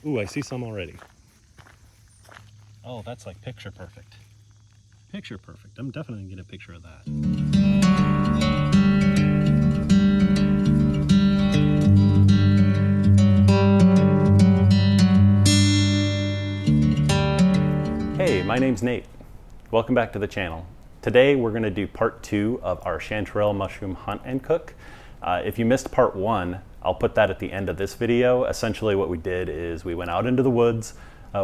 Ooh, I see some already. Oh, that's like picture perfect. Picture perfect. I'm definitely gonna get a picture of that. Hey, my name's Nate. Welcome back to the channel. Today we're going to do part 2 of our chanterelle mushroom hunt and cook. If you missed part 1, I'll put that at the end of this video. Essentially what we did is we went out into the woods,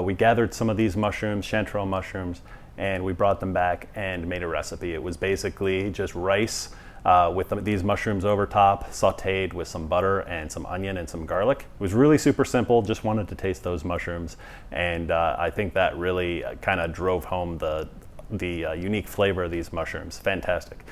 we gathered some of these mushrooms, chanterelle mushrooms, and we brought them back and made a recipe. It was basically just rice with these mushrooms over top, sauteed with some butter and some onion and some garlic. It was really super simple, just wanted to taste those mushrooms, and I think that really kind of drove home the unique flavor of these mushrooms. Fantastic.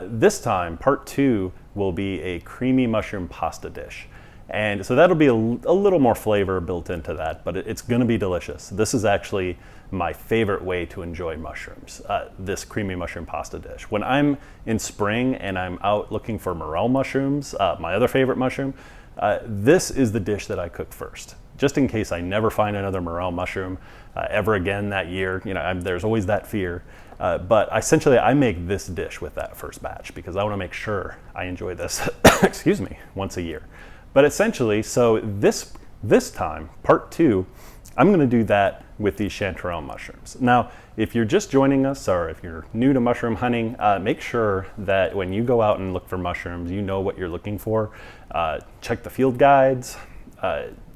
This time, part 2 will be a creamy mushroom pasta dish. And so that'll be a little more flavor built into that, but it's gonna be delicious. This is actually my favorite way to enjoy mushrooms, this creamy mushroom pasta dish. When I'm in spring and I'm out looking for morel mushrooms, my other favorite mushroom, this is the dish that I cook first. Just in case I never find another morel mushroom ever again that year, you know, there's always that fear. But essentially I make this dish with that first batch because I wanna make sure I enjoy this, excuse me, once a year. But essentially, so this time, part 2, I'm gonna do that with these chanterelle mushrooms. Now, if you're just joining us or if you're new to mushroom hunting, make sure that when you go out and look for mushrooms, you know what you're looking for. Check the field guides,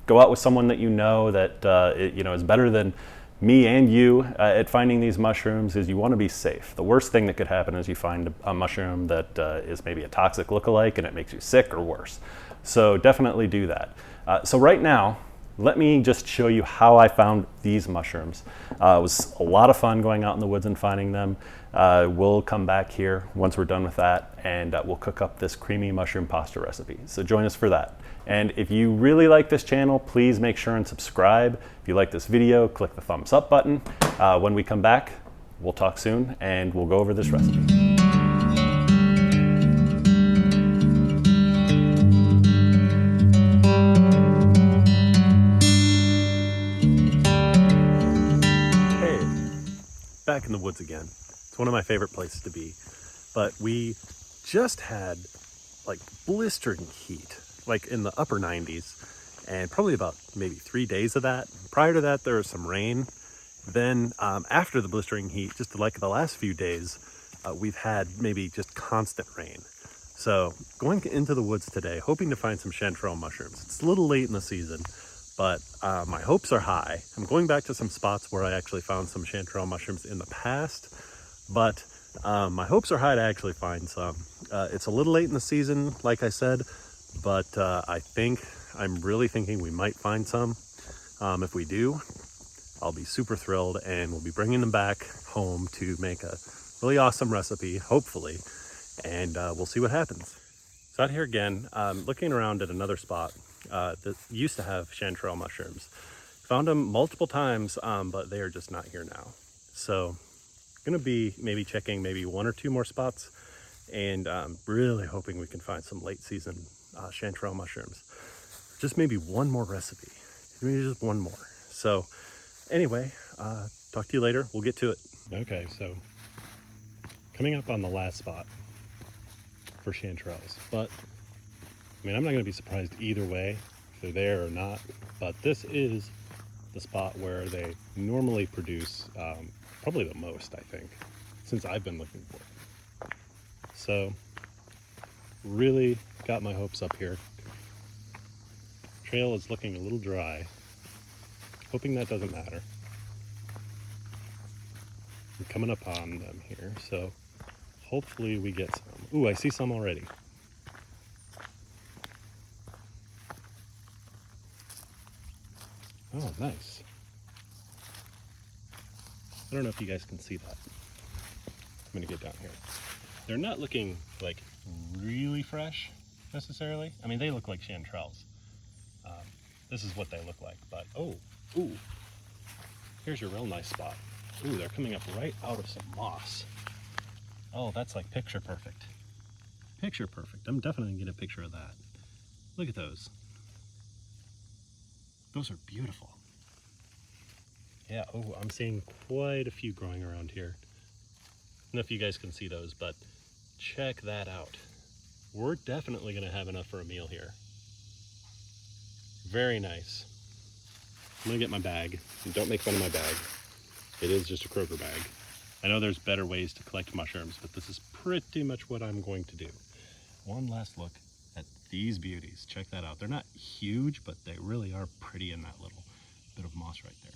go out with someone that you know that is better than me and you at finding these mushrooms. Is you want to be safe. The worst thing that could happen is you find a mushroom that is maybe a toxic lookalike and it makes you sick or worse. So definitely do that. So right now, let me just show you how I found these mushrooms. It was a lot of fun going out in the woods and finding them. We'll come back here once we're done with that, and we'll cook up this creamy mushroom pasta recipe. So join us for that. And if you really like this channel, please make sure and subscribe. If you like this video, click the thumbs up button. When we come back, we'll talk soon and we'll go over this recipe. Back in the woods again. It's one of my favorite places to be, but we just had like blistering heat, like in the upper 90s, and probably about maybe 3 days of that. Prior to that, there was some rain. Then after the blistering heat, just like the last few days, we've had maybe just constant rain. So going into the woods today, hoping to find some chanterelle mushrooms. It's a little late in the season, but my hopes are high. I'm going back to some spots where I actually found some chanterelle mushrooms in the past, but my hopes are high to actually find some. It's a little late in the season, like I said, but I'm really thinking we might find some. If we do, I'll be super thrilled, and we'll be bringing them back home to make a really awesome recipe, hopefully, and we'll see what happens. So out here again, looking around at another spot that used to have chanterelle mushrooms. Found them multiple times, but they are just not here now. So gonna be maybe checking maybe 1 or 2 more spots, and really hoping we can find some late season chanterelle mushrooms. Just maybe one more recipe, maybe just one more. So anyway, talk to you later. We'll get to it. Okay, so coming up on the last spot for chanterelles, but I mean, I'm not going to be surprised either way if they're there or not, but this is the spot where they normally produce probably the most, I think, since I've been looking for it. So really got my hopes up here. Trail is looking a little dry, hoping that doesn't matter. I'm coming upon them here, so hopefully we get some. Ooh, I see some already. Oh, nice. I don't know if you guys can see that. I'm gonna get down here. They're not looking like really fresh necessarily. I mean, they look like chanterelles. This is what they look like, but ooh, here's your real nice spot. Ooh, they're coming up right out of some moss. Oh, that's like picture perfect. Picture perfect. I'm definitely gonna get a picture of that. Look at those. Those are beautiful. Yeah, oh, I'm seeing quite a few growing around here. I don't know if you guys can see those, but check that out. We're definitely gonna have enough for a meal here. Very nice. I'm gonna get my bag. And don't make fun of my bag. It is just a Kroger bag. I know there's better ways to collect mushrooms, but this is pretty much what I'm going to do. One last look at these beauties. Check that out. They're not huge, but they really are pretty in that little bit of moss right there.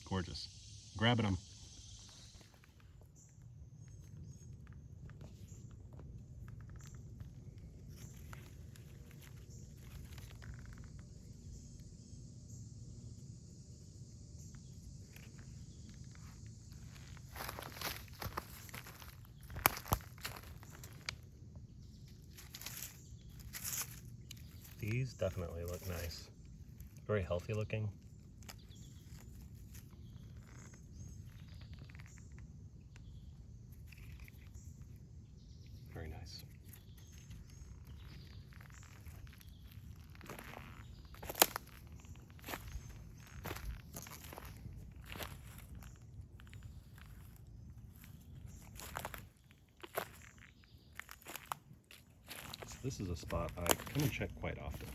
Gorgeous. Grabbing them. These definitely look nice. Very healthy looking. Very nice. So this is a spot I come and check quite often.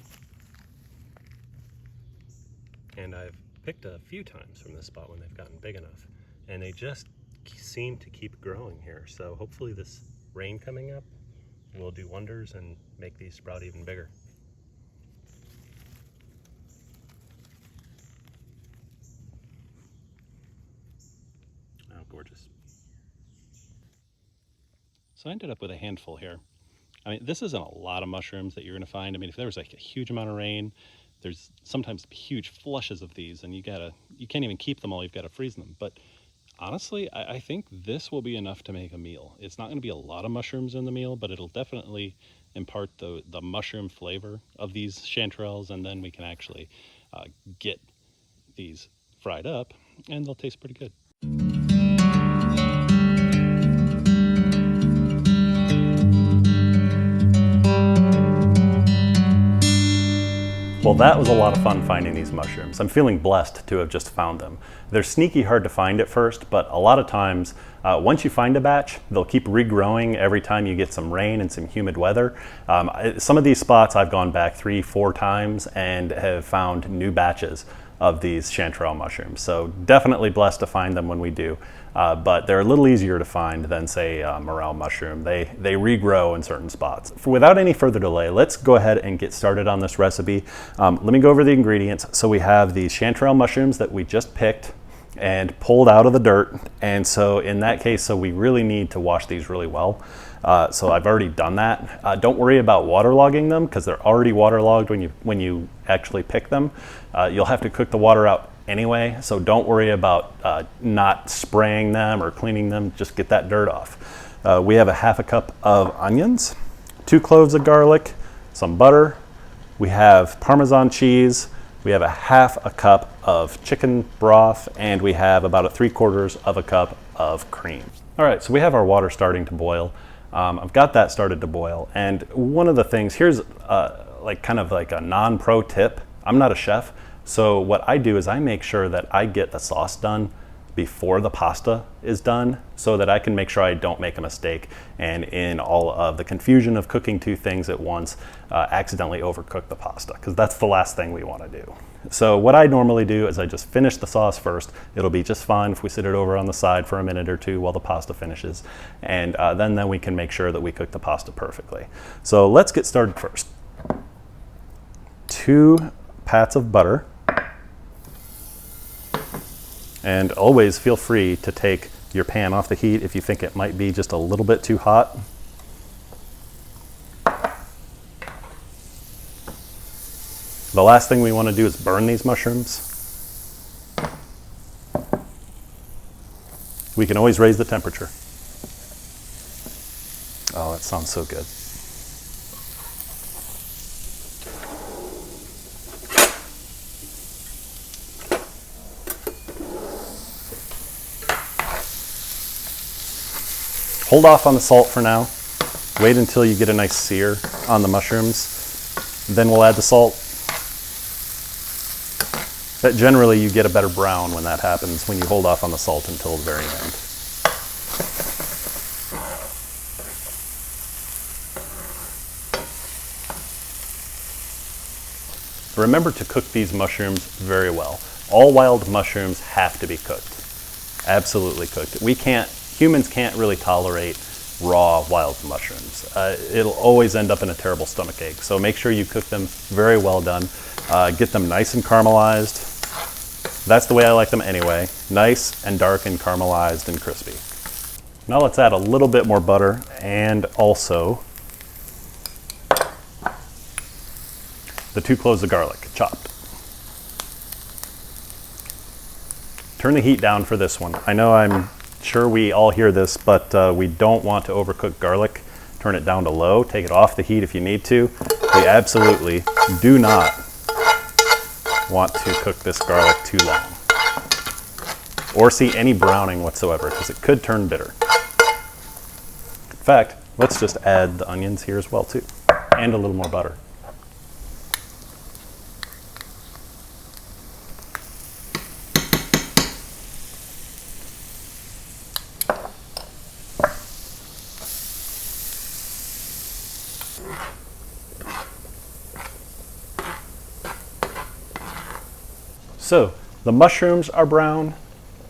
And I've picked a few times from this spot when they've gotten big enough. And they just seem to keep growing here. So hopefully this rain coming up will do wonders and make these sprout even bigger. Oh, gorgeous. So I ended up with a handful here. I mean, this isn't a lot of mushrooms that you're going to find. I mean, if there was like a huge amount of rain, there's sometimes huge flushes of these and you can't even keep them all. You've got to freeze them. But honestly, I think this will be enough to make a meal. It's not going to be a lot of mushrooms in the meal, but it'll definitely impart the mushroom flavor of these chanterelles, and then we can actually get these fried up and they'll taste pretty good. Well, that was a lot of fun finding these mushrooms. I'm feeling blessed to have just found them. They're sneaky hard to find at first, but a lot of times, once you find a batch, they'll keep regrowing every time you get some rain and some humid weather. Some of these spots I've gone back 3-4 times and have found new batches of these chanterelle mushrooms. So definitely blessed to find them when we do. But they're a little easier to find than, say, morel mushroom. They regrow in certain spots. Without any further delay, let's go ahead and get started on this recipe. Let me go over the ingredients. So we have these chanterelle mushrooms that we just picked and pulled out of the dirt. And so in that case, we really need to wash these really well. So I've already done that. Don't worry about waterlogging them because they're already waterlogged when you actually pick them. You'll have to cook the water out anyway, so don't worry about not spraying them or cleaning them. Just get that dirt off. We have a 1/2 cup of onions, 2 cloves of garlic, some butter. We have Parmesan cheese. We have a 1/2 cup of chicken broth, and we have about 3/4 cup of cream. All right, so we have our water starting to boil. I've got that started to boil, and one of the things here's kind of like a non-pro tip. I'm not a chef, so what I do is I make sure that I get the sauce done before the pasta is done so that I can make sure I don't make a mistake and in all of the confusion of cooking 2 things at once, accidentally overcook the pasta, because that's the last thing we want to do. So what I normally do is I just finish the sauce first. It'll be just fine if we sit it over on the side for a minute or 2 while the pasta finishes, and then we can make sure that we cook the pasta perfectly. So let's get started first. 2 pats of butter. And always feel free to take your pan off the heat if you think it might be just a little bit too hot. The last thing we want to do is burn these mushrooms. We can always raise the temperature. Oh, that sounds so good. Hold off on the salt for now. Wait until you get a nice sear on the mushrooms. Then we'll add the salt. But generally you get a better brown when that happens, when you hold off on the salt until the very end. Remember to cook these mushrooms very well. All wild mushrooms have to be cooked. Absolutely cooked. Humans can't really tolerate raw wild mushrooms. It'll always end up in a terrible stomach ache. So make sure you cook them very well done. Get them nice and caramelized. That's the way I like them anyway. Nice and dark and caramelized and crispy. Now let's add a little bit more butter and also the 2 cloves of garlic, chopped. Turn the heat down for this one. I know I'm sure we all hear this, but we don't want to overcook garlic. Turn it down to low, take it off the heat if you need to. We absolutely do not want to cook this garlic too long or see any browning whatsoever, because it could turn bitter. In fact, let's just add the onions here as well too, and a little more butter. So the mushrooms are brown,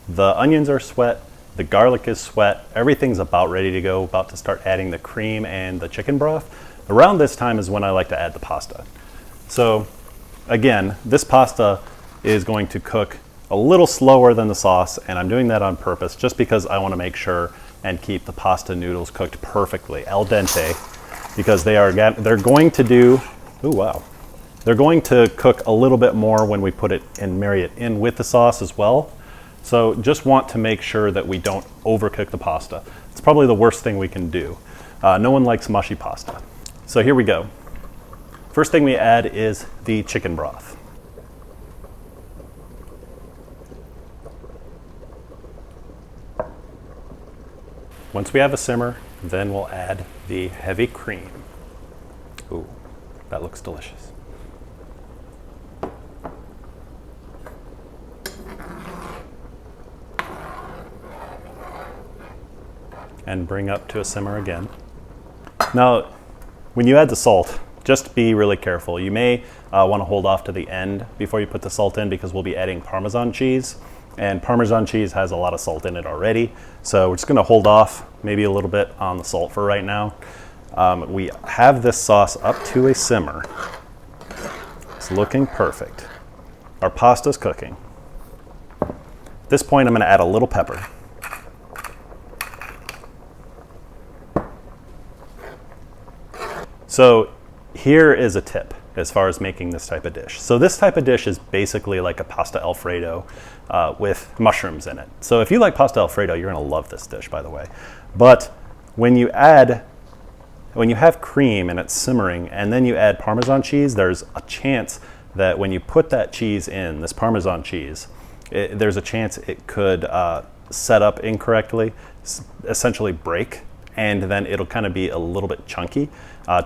the onions are sweat, the garlic is sweat, everything's about ready to go, about to start adding the cream and the chicken broth. Around this time is when I like to add the pasta. So again, this pasta is going to cook a little slower than the sauce, and I'm doing that on purpose just because I want to make sure and keep the pasta noodles cooked perfectly, al dente, because they're going to do, ooh wow. They're going to cook a little bit more when we put it and marry it in with the sauce as well. So just want to make sure that we don't overcook the pasta. It's probably the worst thing we can do. No one likes mushy pasta. So here we go. First thing we add is the chicken broth. Once we have a simmer, then we'll add the heavy cream. Ooh, that looks delicious. And bring up to a simmer again. Now, when you add the salt, just be really careful. You may want to hold off to the end before you put the salt in, because we'll be adding Parmesan cheese, and Parmesan cheese has a lot of salt in it already. So we're just going to hold off maybe a little bit on the salt for right now. We have this sauce up to a simmer. It's looking perfect. Our pasta's cooking. At this point, I'm going to add a little pepper. So here is a tip as far as making this type of dish. So this type of dish is basically like a pasta Alfredo with mushrooms in it. So if you like pasta Alfredo, you're gonna love this dish, by the way. But when you have cream and it's simmering and then you add Parmesan cheese, there's a chance that when you put that cheese in, this Parmesan cheese, there's a chance it could set up incorrectly, essentially break, and then it'll kind of be a little bit chunky.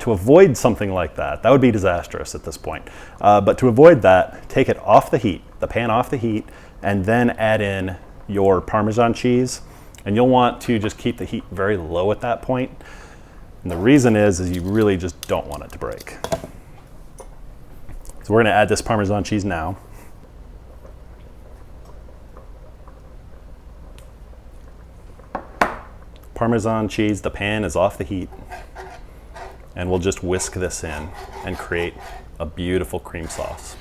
To avoid something like that, that would be disastrous at this point. But to avoid that, take it off the heat, the pan off the heat, and then add in your Parmesan cheese. And you'll want to just keep the heat very low at that point. And the reason is you really just don't want it to break. So we're gonna add this Parmesan cheese now. Parmesan cheese, the pan is off the heat. And we'll just whisk this in and create a beautiful cream sauce.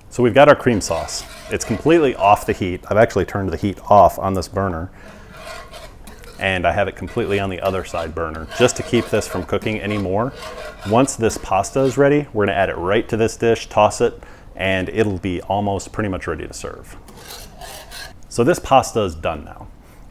So we've got our cream sauce. It's completely off the heat. I've actually turned the heat off on this burner, and I have it completely on the other side burner just to keep this from cooking anymore. Once this pasta is ready, we're gonna add it right to this dish, toss it, and it'll be almost pretty much ready to serve. So this pasta is done now.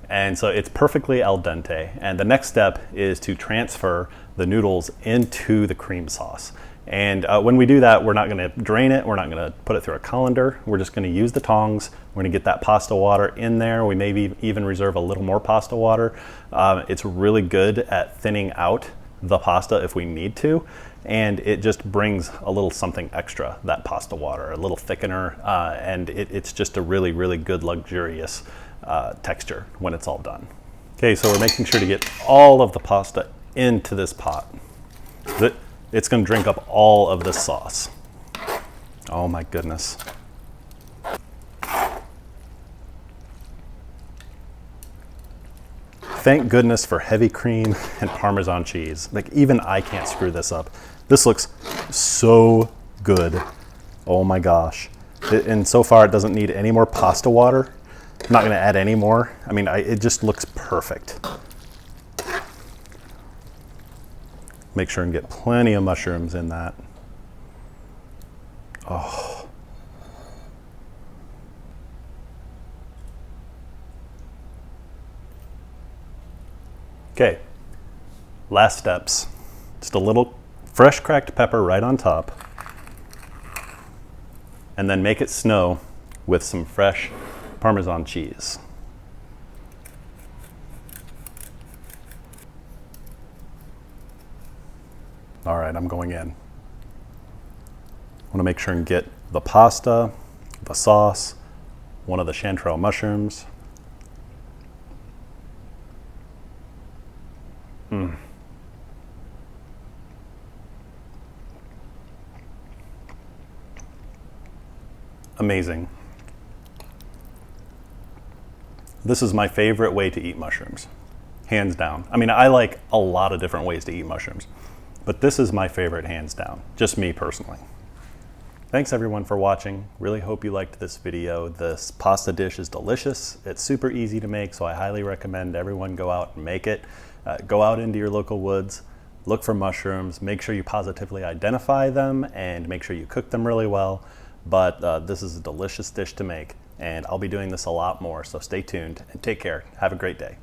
And so it's perfectly al dente. And the next step is to transfer the noodles into the cream sauce. And when we do that, we're not gonna drain it, we're not gonna put it through a colander, we're just gonna use the tongs, we're gonna get that pasta water in there, we maybe even reserve a little more pasta water. It's really good at thinning out the pasta if we need to, and it just brings a little something extra, that pasta water, a little thickener, and it's just a really, really good, luxurious texture when it's all done. Okay, so we're making sure to get all of the pasta into this pot. It's gonna drink up all of this sauce. Oh my goodness. Thank goodness for heavy cream and Parmesan cheese. Like, even I can't screw this up. This looks so good. Oh my gosh. And so far it doesn't need any more pasta water. I'm not gonna add any more. I mean, it just looks perfect. Make sure and get plenty of mushrooms in that. Oh. Okay, last steps. Just a little fresh cracked pepper right on top. And then make it snow with some fresh Parmesan cheese. All right, I'm going in. I want to make sure and get the pasta, the sauce, one of the chanterelle mushrooms. Amazing. This is my favorite way to eat mushrooms, hands down. I mean, I like a lot of different ways to eat mushrooms, but this is my favorite, hands down, just me personally. Thanks everyone for watching. Really hope you liked this video. This pasta dish is delicious. It's super easy to make, so I highly recommend everyone go out and make it. Go out into your local woods, look for mushrooms, make sure you positively identify them, and make sure you cook them really well. But this is a delicious dish to make, and I'll be doing this a lot more, so stay tuned and take care. Have a great day.